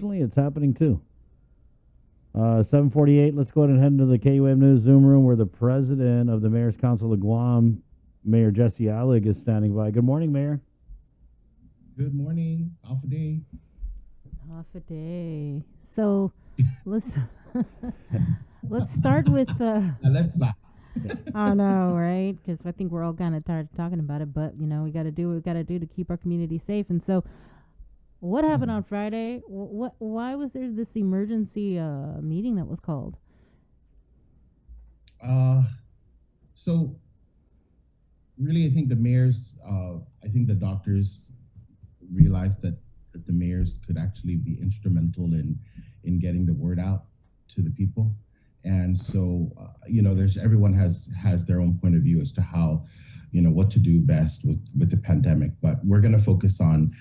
unfortunately, it's happening too. 7:48. Let's go ahead and head into the KUM News Zoom room where the president of the Mayor's Council of Guam, Mayor Jesse Alig, is standing by. Good morning, Mayor. Good morning, Alpha Day. Half a day. So let's let's start with Let's laugh. I know, right? Because I think we're all kind of tired of talking about it, but we got to do what we got to do to keep our community safe. And so, what happened on Friday? Why was there this emergency meeting that was called? So really, I think the mayors, I think the doctors realized that the mayors could actually be instrumental in getting the word out to the people. And so, there's everyone has their own point of view as to how, what to do best with the pandemic. But we're going to focus on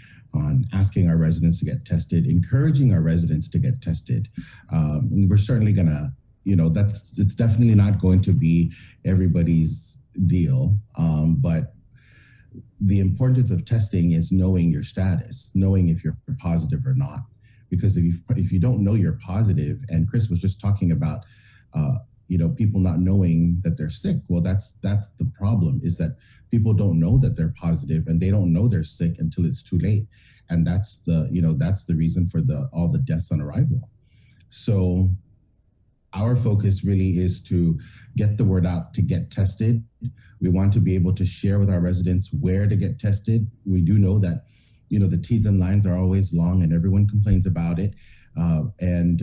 asking our residents to get tested, encouraging our residents to get tested. And we're certainly going to, it's definitely not going to be everybody's deal. But the importance of testing is knowing your status, knowing if you're positive or not. Because if you don't know you're positive, and Chris was just talking about, people not knowing that they're sick. Well, that's the problem, is that people don't know that they're positive and they don't know they're sick until it's too late. And that's the reason for all the deaths on arrival. So our focus really is to get the word out to get tested. We want to be able to share with our residents where to get tested. We do know that, the T's and lines are always long and everyone complains about it. And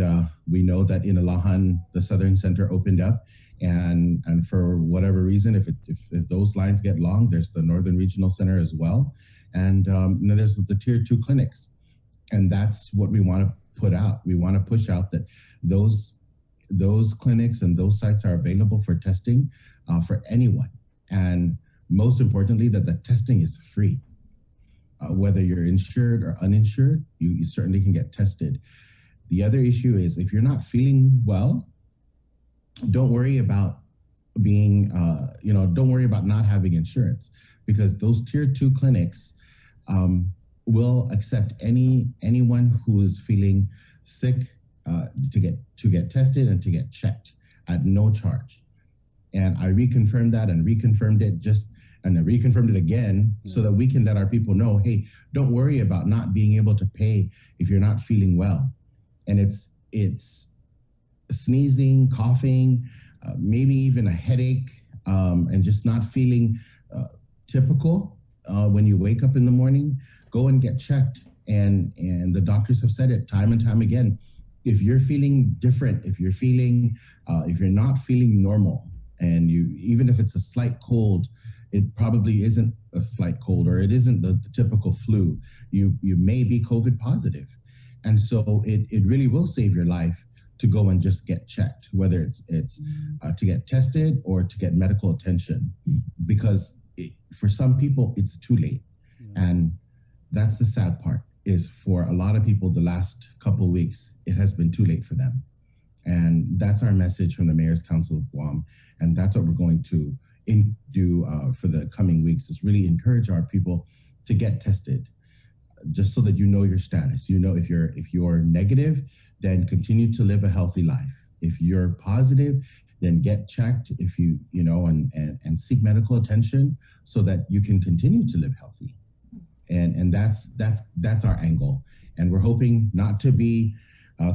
we know that in Alahan, the Southern Center opened up, and for whatever reason, if those lines get long, there's the Northern Regional Center as well. And there's the Tier 2 clinics. And that's what we want to put out. We want to push out that those clinics and those sites are available for testing for anyone. And most importantly, that the testing is free. Whether you're insured or uninsured, you certainly can get tested. The other issue is if you're not feeling well, don't worry about don't worry about not having insurance, because those Tier 2 clinics will accept anyone who is feeling sick to get tested and to get checked at no charge. And I reconfirmed that and reconfirmed it again, so that we can let our people know, hey, don't worry about not being able to pay if you're not feeling well. And it's sneezing, coughing, maybe even a headache, and just not feeling typical when you wake up in the morning. Go and get checked. And the doctors have said it time and time again. If you're feeling different, if you're not feeling normal, and even if it's a slight cold, it probably isn't a slight cold, or it isn't the typical flu. You may be COVID positive. And so it really will save your life to go and just get checked, whether it's to get tested or to get medical attention, because for some people it's too late. And that's the sad part, is for a lot of people the last couple of weeks, it has been too late for them. And that's our message from the Mayor's Council of Guam. And that's what we're going to do for the coming weeks, is really encourage our people to get tested, just so that you know your status. If you're negative, then continue to live a healthy life. If you're positive, then get checked. If and seek medical attention so that you can continue to live healthy. And that's our angle. And we're hoping not to be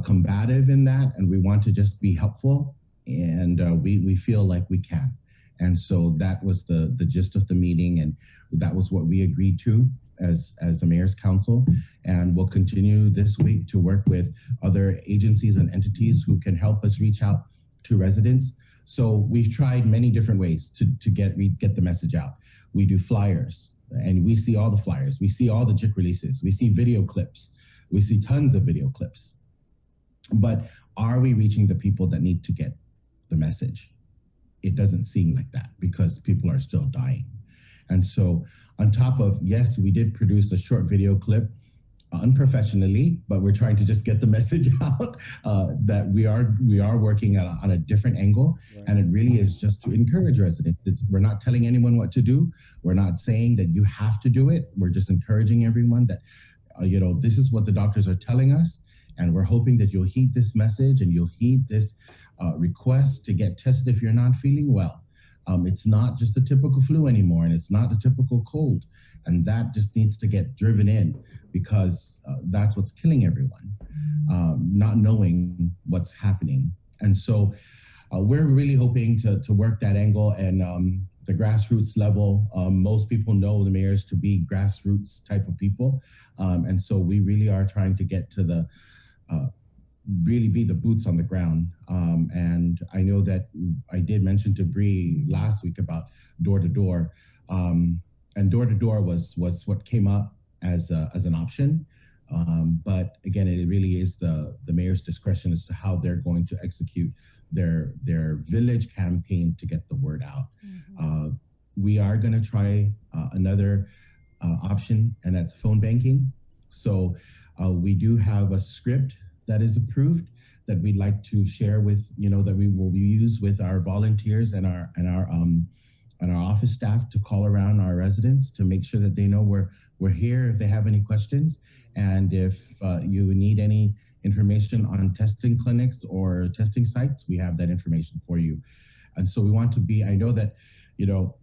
combative in that, and we want to just be helpful. And we feel like we can. And so that was the gist of the meeting, and that was what we agreed to as the Mayor's Council. And we'll continue this week to work with other agencies and entities who can help us reach out to residents. So we've tried many different ways to get the message out. We do flyers, and we see all the flyers. We see all the JIC releases. We see video clips. We see tons of video clips. But are we reaching the people that need to get the message? It doesn't seem like that, because people are still dying. And so on top of, yes, we did produce a short video clip unprofessionally, but we're trying to just get the message out that we are working on a different angle. Right. And it really is just to encourage residents. We're not telling anyone what to do. We're not saying that you have to do it. We're just encouraging everyone that, this is what the doctors are telling us. And we're hoping that you'll heed this message and you'll heed this request to get tested if you're not feeling well. It's not just the typical flu anymore, and it's not the typical cold. And that just needs to get driven in, because that's what's killing everyone, not knowing what's happening. And so we're really hoping to work that angle. And the grassroots level, most people know the mayors to be grassroots type of people. And so we really are trying to get to the really be the boots on the ground. And I know that I did mention to Bree last week about door to door. And door to door was what came up as an option. But again, it really is the mayor's discretion as to how they're going to execute their village campaign to get the word out. Mm-hmm. We are going to try another option, and that's phone banking. So we do have a script that is approved that we'd like to share with, that we will use with our volunteers and our office staff to call around our residents to make sure that they know we're here if they have any questions. And if you need any information on testing clinics or testing sites, we have that information for you. And so we want to be, I know that,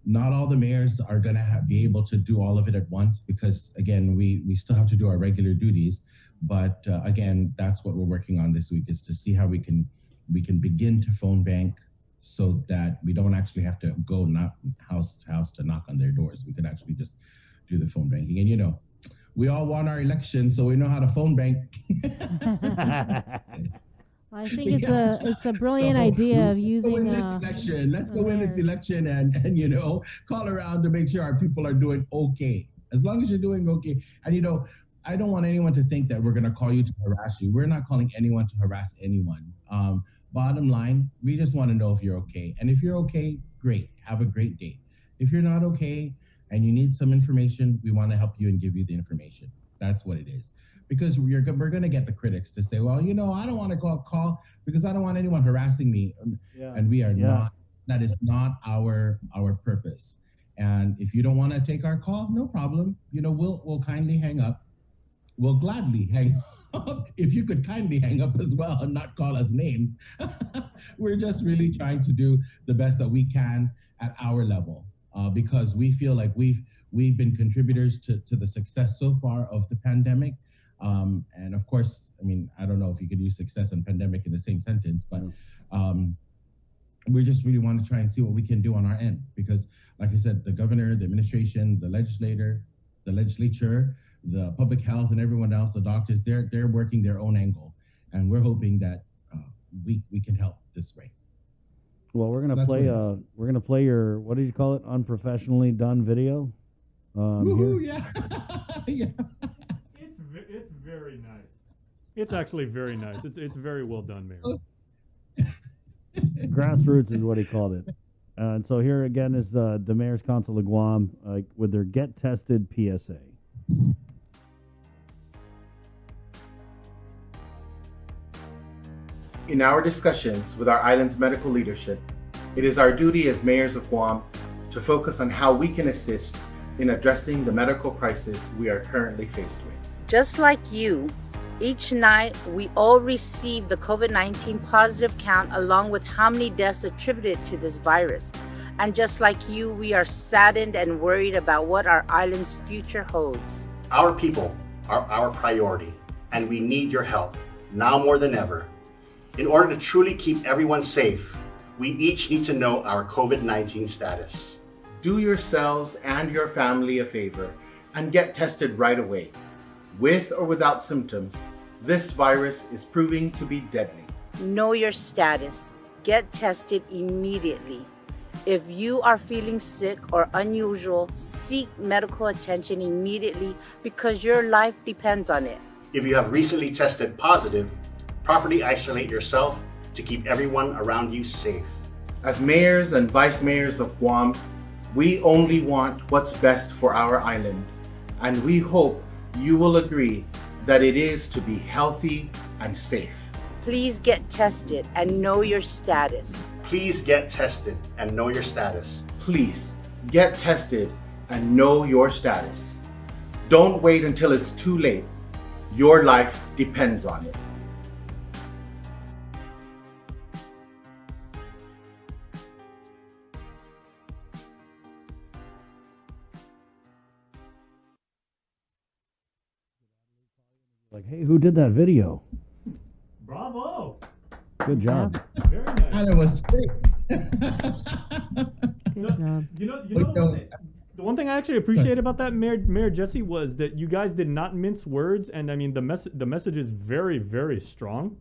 not all the mayors are going to be able to do all of it at once, because again, we still have to do our regular duties. But again, that's what we're working on this week, is to see how we can begin to phone bank, so that we don't actually have to go knock house to house to knock on their doors. We could actually just do the phone banking. And we all won our election, so we know how to phone bank. Well, I think it's a brilliant idea of using Let's go win this election and call around to make sure our people are doing okay. As long as you're doing okay. And I don't want anyone to think that we're going to call you to harass you. We're not calling anyone to harass anyone. Bottom line, we just want to know if you're okay. And if you're okay, great. Have a great day. If you're not okay and you need some information, we want to help you and give you the information. That's what it is. Because we're going to get the critics to say, well, I don't want to call because I don't want anyone harassing me. Yeah. And we are not. That is not our purpose. And if you don't want to take our call, no problem. We'll kindly hang up. We'll gladly hang up. If you could kindly hang up as well and not call us names. We're just really trying to do the best that we can at our level, because we feel like we've been contributors to the success so far of the pandemic. And of course, I don't know if you could use success and pandemic in the same sentence, but we just really want to try and see what we can do on our end, because like I said, the governor, the administration, the legislature, the public health, and everyone else, the doctors, they're working their own angle, and we're hoping that we can help this way. Well, we're gonna play your, what did you call it, unprofessionally done video. Woohoo, yeah. Yeah. It's very nice. It's actually very nice. It's very well done, Mayor. Grassroots is what he called it. And so here again is the Mayor's Council of Guam with their Get Tested PSA. In our discussions with our island's medical leadership, it is our duty as mayors of Guam to focus on how we can assist in addressing the medical crisis we are currently faced with. Just like you, each night we all receive the COVID-19 positive count along with how many deaths attributed to this virus. And just like you, we are saddened and worried about what our island's future holds. Our people are our priority, and we need your help, now more than ever. In order to truly keep everyone safe, we each need to know our COVID-19 status. Do yourselves and your family a favor and get tested right away. With or without symptoms, this virus is proving to be deadly. Know your status. Get tested immediately. If you are feeling sick or unusual, seek medical attention immediately because your life depends on it. If you have recently tested positive, properly isolate yourself to keep everyone around you safe. As mayors and vice mayors of Guam, we only want what's best for our island, and we hope you will agree that it is to be healthy and safe. Please get tested and know your status. Please get tested and know your status. Please get tested and know your status. Don't wait until it's too late. Your life depends on it. Like, hey, who did that video? Bravo. Good job. Very nice. And it was pretty. Good job. You know Wait, the one thing I actually appreciate about that, Mayor Jesse, was that you guys did not mince words, and I mean the message is very, very strong.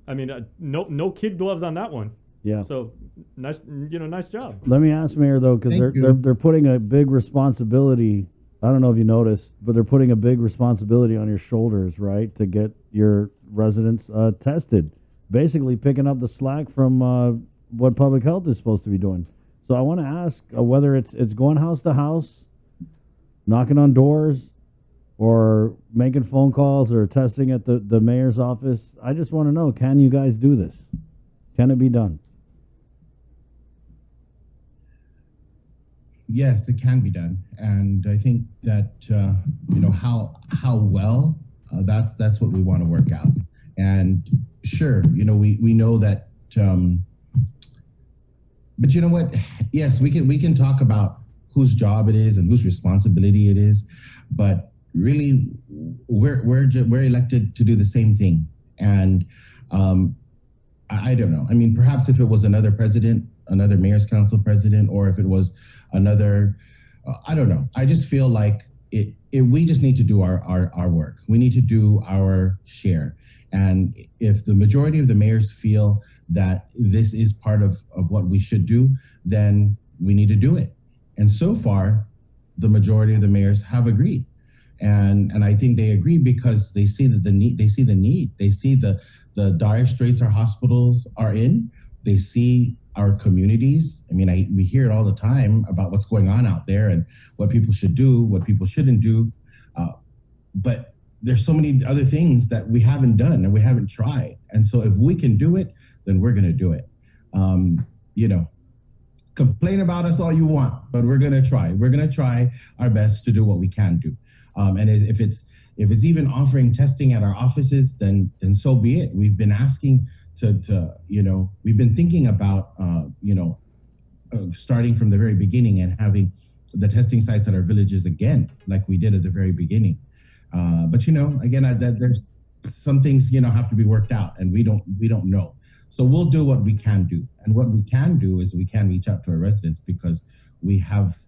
I mean, no kid gloves on that one. Yeah. So nice, nice job. Let me ask Mayor though, because Thank you. they're putting a big responsibility. I don't know if you noticed, but they're putting a big responsibility on your shoulders, right, to get your residents tested. Basically, picking up the slack from what public health is supposed to be doing. So I want to ask whether it's going house to house, knocking on doors, or making phone calls or testing at the mayor's office. I just want to know, can you guys do this? Can it be done? Yes, it can be done, and I think that how well that's what we want to work out. And sure, we know that, but you know what? Yes, we can talk about whose job it is and whose responsibility it is, but really, we're elected to do the same thing. And I don't know. I mean, perhaps if it was another president, another mayor's council president, or if it was another, I don't know. I just feel like we just need to do our work. We need to do our share. And if the majority of the mayors feel that this is part of what we should do, then we need to do it. And so far, the majority of the mayors have agreed. And I think they agree because they see the need. They see the dire straits our hospitals are in. They see our communities. I mean, we hear it all the time about what's going on out there and what people should do, what people shouldn't do. But there's so many other things that we haven't done and we haven't tried. And so if we can do it, then we're going to do it. Complain about us all you want, but we're going to try. We're going to try our best to do what we can do. And if it's even offering testing at our offices, then so be it. We've been asking we've been thinking about, starting from the very beginning and having the testing sites at our villages again, like we did at the very beginning. But again, there's some things have to be worked out, and we don't know. So we'll do what we can do, and what we can do is we can reach out to our residents because we have,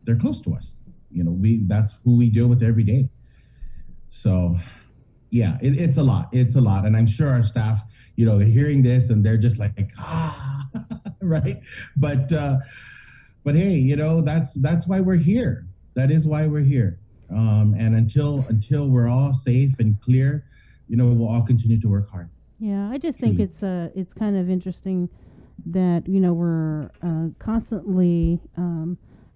they're close to us. That's who we deal with every day. So, yeah, it's a lot. It's a lot, and I'm sure our staff, they're hearing this and they're just like, right? But hey, that's why we're here. That is why we're here. And until we're all safe and clear, we'll all continue to work hard. Yeah, I just think it's kind of interesting that we're constantly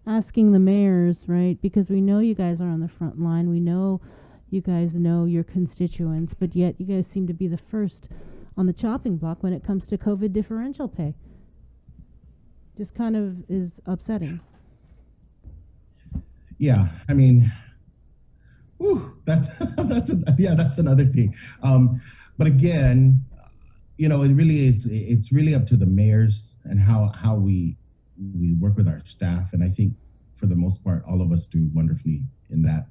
asking the mayors, right? Because we know you guys are on the front line. We know you guys know your constituents, but yet you guys seem to be the first on the chopping block when it comes to COVID differential pay. Just kind of is upsetting. Yeah, I mean, that's another thing. But again, it really is. It's really up to the mayors and how we work with our staff. And I think for the most part, all of us do wonderfully in that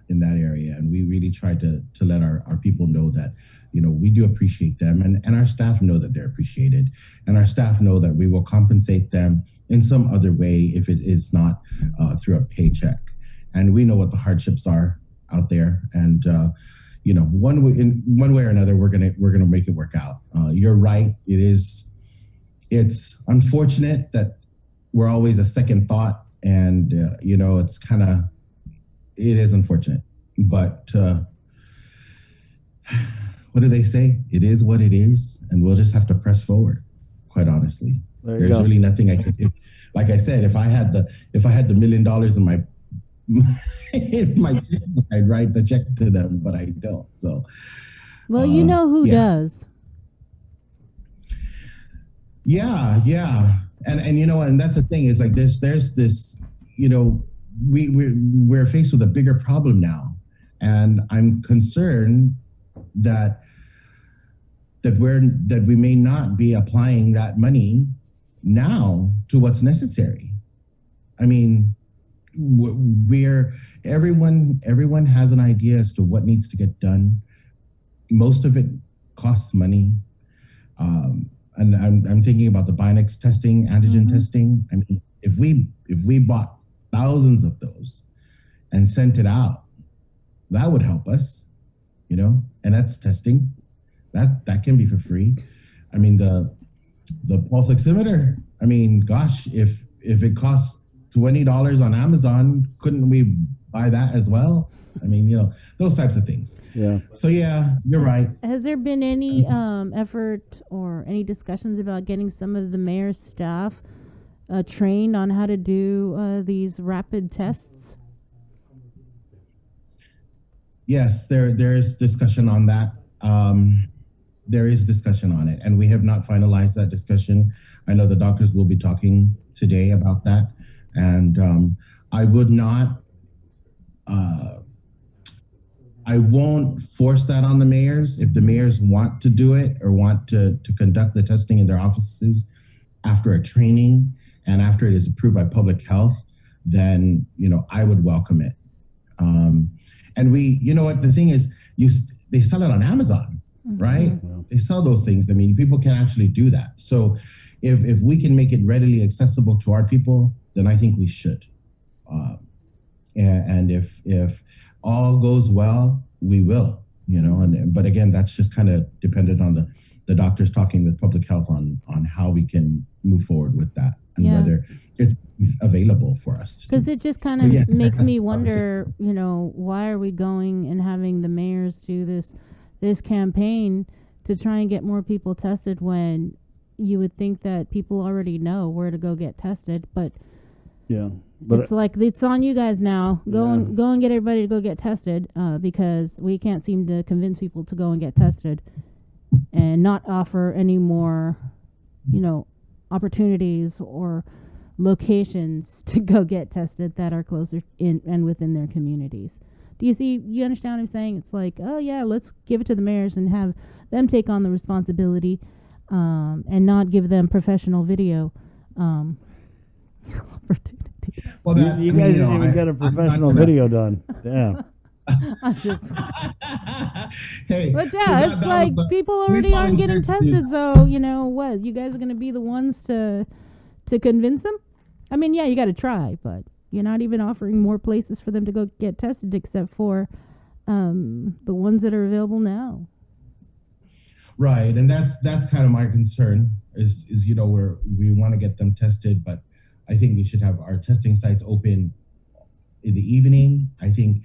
area. And we really try to let our people know that, we do appreciate them, and our staff know that they're appreciated, and our staff know that we will compensate them in some other way if it is not through a paycheck. And we know what the hardships are out there, and one way or another, we're gonna make it work out. You're right. It's unfortunate that we're always a second thought, and it is unfortunate, but what do they say? It is what it is, and we'll just have to press forward. Quite honestly, there's really nothing I could do. Like I said, if I had the $1 million in my check, I'd write the check to them, but I don't. So, well, who does? Yeah, and that's the thing is like there's this, we're faced with a bigger problem now, and I'm concerned that we may not be applying that money now to what's necessary. I mean, everyone has an idea as to what needs to get done. Most of it costs money. And I'm thinking about the Binax testing, antigen testing. I mean, if we bought thousands of those and sent it out, that would help us, and that's testing. That can be for free. I mean, the pulse oximeter. I mean, gosh, if it costs $20 on Amazon, couldn't we buy that as well? I mean, those types of things. Yeah. So yeah, you're right. Has there been any effort or any discussions about getting some of the mayor's staff trained on how to do these rapid tests? Yes, there is discussion on that. There is discussion on it, and we have not finalized that discussion. I know the doctors will be talking today about that, and I would not. I won't force that on the mayors. If the mayors want to do it or want to conduct the testing in their offices after a training and after it is approved by public health, then I would welcome it. And what the thing is, they sell it on Amazon, right? Yeah. They sell those things. I mean, people can actually do that. So if we can make it readily accessible to our people, then I think we should. And if all goes well, we will, but again, that's just kind of dependent on the doctors talking with public health on how we can move forward with that and whether it's available for us. Because it just kind of makes me wonder, why are we going and having the mayors do this campaign to try and get more people tested when you would think that people already know where to go get tested, but Yeah. But it's like it's on you guys now. Go and get everybody to go get tested because we can't seem to convince people to go and get tested and not offer any more, opportunities or locations to go get tested that are closer in and within their communities. You understand what I'm saying? It's like, oh yeah, let's give it to the mayors and have them take on the responsibility and not give them professional video opportunities. Well, you guys didn't even get a professional video done. Damn. I'm just, Hey, but so yeah, it's that like was the- people we already aren't getting volunteered tested, so what? You guys are gonna be the ones to convince them? I mean, yeah, you got to try, but you're not even offering more places for them to go get tested except for the ones that are available now. Right, and that's kind of my concern is where we want to get them tested, but I think we should have our testing sites open in the evening. I think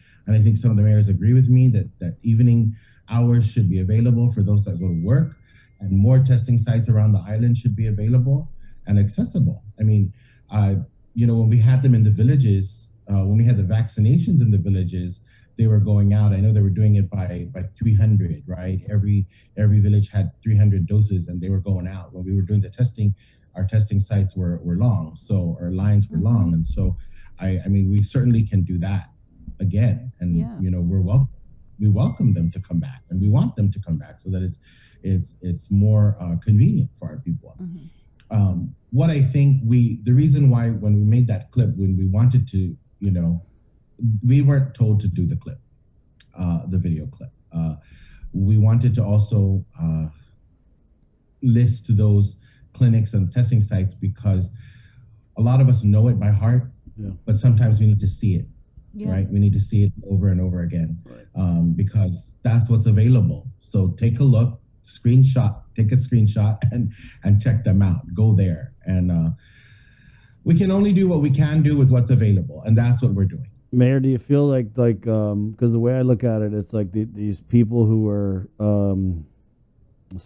some of the mayors agree with me that evening hours should be available for those that go to work, and more testing sites around the island should be available and accessible. I mean, when we had them in the villages, when we had the vaccinations in the villages, they were going out. I know they were doing it by 300, right? Every village had 300 doses, and they were going out. When we were doing the testing, our testing sites were long, so our lines were long, and so I mean, we certainly can do that again, and we welcome them to come back, and we want them to come back so that it's more convenient for our people. What I think the reason why when we made that clip, when we wanted to, we weren't told to do the clip, the video clip. We wanted to also list those clinics and testing sites because a lot of us know it by heart, but sometimes we need to see it, right? We need to see it over and over again, because that's what's available. So take a look, take a screenshot and check them out. Go there. And we can only do what we can do with what's available, and that's what we're doing. Mayor, do you feel like because the way I look at it, it's like these people who are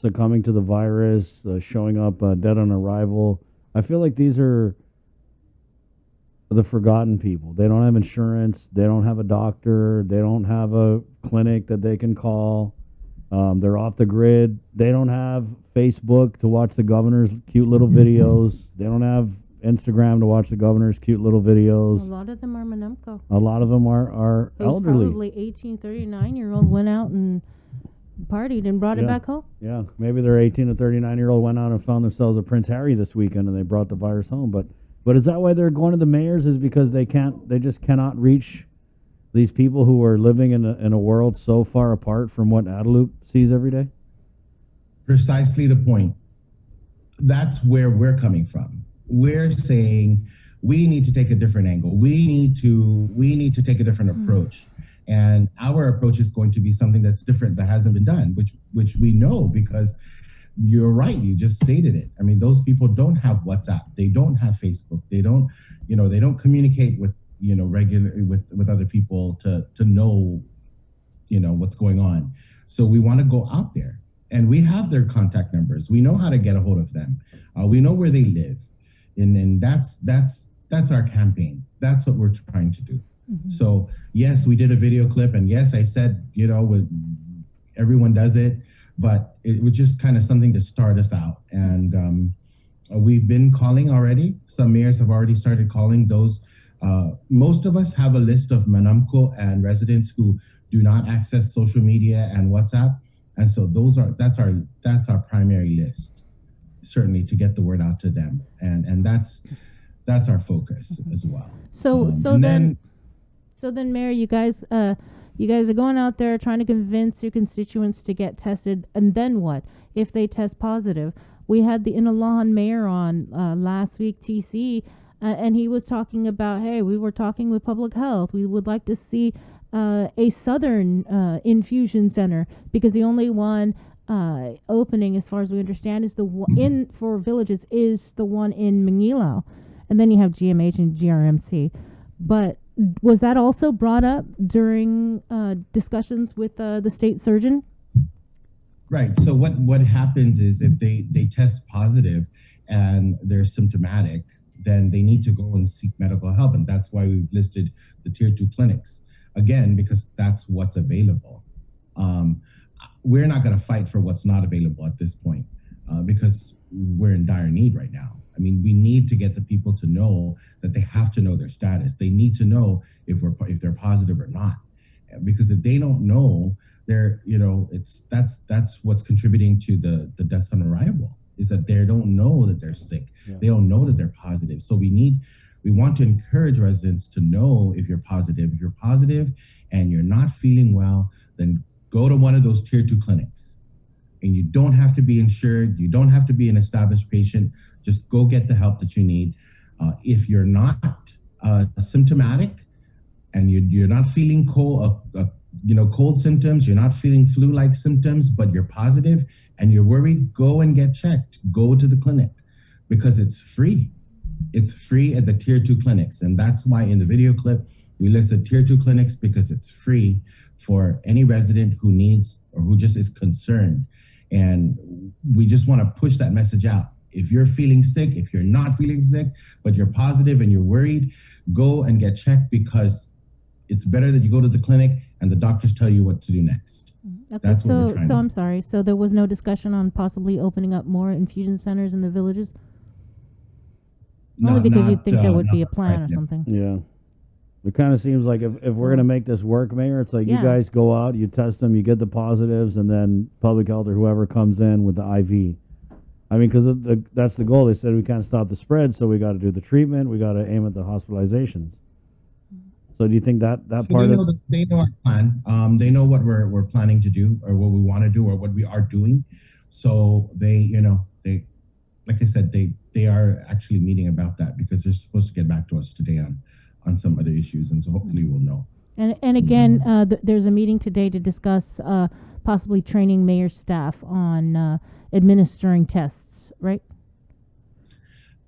succumbing to the virus, showing up dead on arrival. I feel like these are the forgotten people. They don't have insurance. They don't have a doctor. They don't have a clinic that they can call. They're off the grid. They don't have Facebook to watch the governor's cute little videos. They don't have Instagram to watch the governor's cute little videos. A lot of them are Manumco. A lot of them are elderly. Probably 18, 39-year-old went out and partied and brought it back home. Yeah, maybe their 18 to 39-year-old went out and found themselves a Prince Harry this weekend and they brought the virus home. But is that why they're going to the mayors? Is because they just cannot reach These people who are living in a world so far apart from what Adelup sees every day? Precisely the point. That's where we're coming from. We're saying we need to take a different angle. We need to take a different approach. And our approach is going to be something that's different, that hasn't been done, which we know, because you're right, you just stated it. I mean, those people don't have WhatsApp, they don't have Facebook, they don't communicate with regularly with other people to know what's going on. So we want to go out there, and we have their contact numbers. We know how to get a hold of them. We know where they live, and that's our campaign. That's what we're trying to do. So yes, we did a video clip, and yes, I said everyone does it, but it was just kind of something to start us out. And we've been calling already. Some mayors have already started calling those. Most of us have a list of Manamco and residents who do not access social media and WhatsApp, and so that's our primary list, certainly, to get the word out to them, and that's our focus as well. So then, Mayor, you guys are going out there trying to convince your constituents to get tested, and then what if they test positive? We had the Inalahan mayor on last week, TC, and he was talking about, hey, we were talking with public health. We would like to see a southern infusion center, because the only one opening, as far as we understand, is the one for villages is the one in Manila, and then you have GMH and GRMC. But was that also brought up during discussions with the state surgeon? Right. So what happens is, if they test positive and they're symptomatic, then they need to go and seek medical help. And that's why we've listed the tier 2 clinics, again, because that's what's available. We're not going to fight for what's not available at this point, because we're in dire need right now. I mean, we need to get the people to know that they have to know their status. They need to know if they're positive or not, because if they don't know, that's what's contributing to the deaths on arrival, is that they don't know that they're sick. Yeah. They don't know that they're positive. So we want to encourage residents to know if you're positive. If you're positive and you're not feeling well, then go to one of those tier 2 clinics. And you don't have to be insured. You don't have to be an established patient. Just go get the help that you need. If you're not symptomatic and you're not feeling cold symptoms, you're not feeling flu-like symptoms, but you're positive and you're worried, go and get checked. Go to the clinic, because it's free. It's free at the tier 2 clinics. And that's why in the video clip, we listed tier 2 clinics, because it's free for any resident who needs or who just is concerned. And we just want to push that message out. If you're feeling sick, if you're not feeling sick, but you're positive and you're worried, go and get checked, because it's better that you go to the clinic and the doctors tell you what to do next. Okay, That's what we're trying to do. I'm sorry. So there was no discussion on possibly opening up more infusion centers in the villages? Only because you'd think there would be a plan or something. Yeah. It kind of seems like if we're going to make this work, Mayor, it's like you guys go out, you test them, you get the positives, and then public health or whoever comes in with the IV. I mean, because that's the goal. They said we can't stop the spread, so we got to do the treatment. We got to aim at the hospitalizations. So do you think that so part of they know our plan? They know what we're planning to do, or what we want to do, or what we are doing. So they like I said, they are actually meeting about that, because they're supposed to get back to us today on some other issues, and so hopefully we'll know. And again, there's a meeting today to discuss possibly training mayor staff on administering tests, right?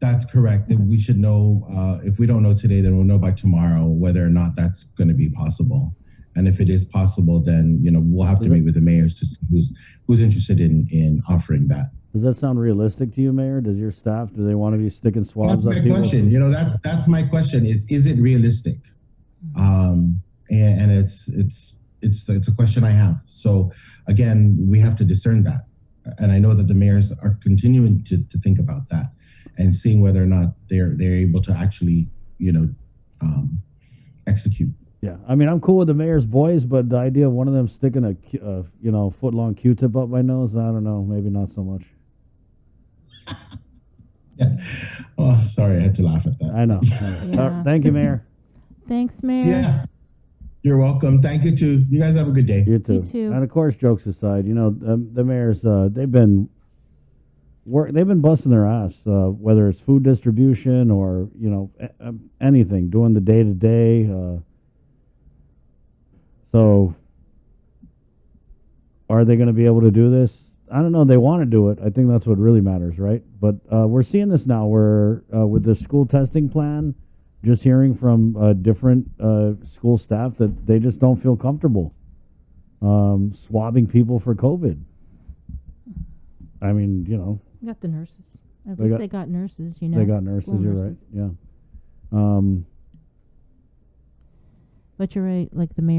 That's correct. And we should know, if we don't know today, then we'll know by tomorrow whether or not that's going to be possible. And if it is possible, then we'll have to meet with the mayors to see who's interested in offering that. Does that sound realistic to you, Mayor? Does your staff, do they want to be sticking swabs up people? That's my question. That's my question. Is it realistic? And it's a question I have. So again, we have to discern that. And I know that the mayors are continuing to think about that and seeing whether or not they're able to actually, execute. Yeah, I mean, I'm cool with the mayor's boys, but the idea of one of them sticking a foot-long Q-tip up my nose, I don't know, maybe not so much. Yeah. Oh, sorry, I had to laugh at that. I know. Yeah. Thank you, Mayor. Thanks, Mayor. Yeah. You're welcome. Thank you too. You guys have a good day. You too. You too. And of course, jokes aside, you know, the mayors, they've been busting their ass, whether it's food distribution or, you know, anything, doing the day to day. So are they going to be able to do this? I don't know. They want to do it. I think that's what really matters, right? But we're seeing this now where with the school testing plan, just hearing from different school staff that they just don't feel comfortable swabbing people for COVID. I mean, you know. Got the nurses. At They least got- they got nurses, you know. They got nurses, school you're nurses. right. Yeah. But you're right, like the mayor